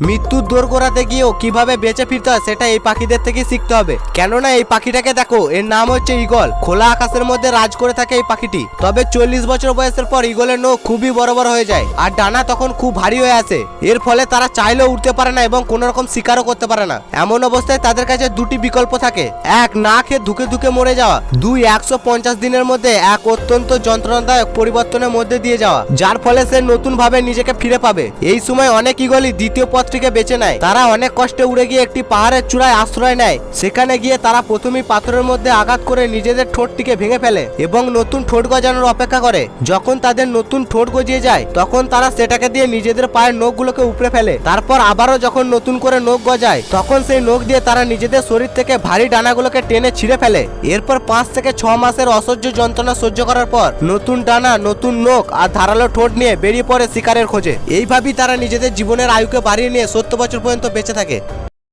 মৃত্যুর দৌড় করাতে গিয়েও কিভাবে বেঁচে ফিরতে হয় সেটা এই পাখিদের থেকে শিখতে হবে। কেননা এই পাখিটাকে দেখো, এর নাম হচ্ছে ঈগল। খোলা আকাশের মধ্যে রাজ করে থাকে এই পাখিটি। তবে 40 বছর বয়সের পর ঈগলের নখ খুবই বড় বড় হয়ে যায় আর ডানা তখন খুব ভারী হয়ে আসে। এর ফলে তারা চাইলেও উঠতে পারে না এবং কোন রকম শিকারও করতে পারে না। এমন অবস্থায় তাদের কাছে দুটি বিকল্প থাকে, এক না খেয়ে ধুকে ধুকে মরে যাওয়া, দুই 150 দিনের মধ্যে এক অত্যন্ত যন্ত্রণাদায়ক পরিবর্তনের মধ্যে দিয়ে যাওয়া, যার ফলে সে নতুন ভাবে নিজেকে ফিরে পাবে। এই সময় অনেক ঈগলই দ্বিতীয় পথটিকে বেছে নেয়। তারা অনেক কষ্টে উড়ে গিয়ে একটি পাহাড়ের চূড়ায় আশ্রয় নেয়। সেখানে গিয়ে তারা প্রথমেই পাথরের মধ্যে আঘাত করে নিজেদের ঠোঁটটিকে ভেঙে ফেলে এবং নতুন ঠোঁট গজানোর অপেক্ষা করে। যখন তাদের নতুন ঠোঁট গজিয়ে যায় তখন তারা সেটাকে দিয়ে নিজেদের পায়ের নখগুলোকে উপড়ে ফেলে। তারপর আবারও যখন নতুন করে নখ গজায় তখন সেই নখ দিয়ে তারা নিজেদের শরীর থেকে ভারী ডানাগুলোকে টেনে ছিঁড়ে ফেলে। এরপর 5 থেকে 6 মাসের অসহ্য যন্ত্রণা সহ্য করার পর নতুন ডানা, নতুন নখ আর ধারালো ঠোঁট নিয়ে বেরিয়ে পড়ে শিকারের খোঁজে। এইভাবেই তারা নিজেদের জীবনের আয়ুকে বাড়িয়ে নিয়ে 70 বছর পর্যন্ত বেঁচে থাকে।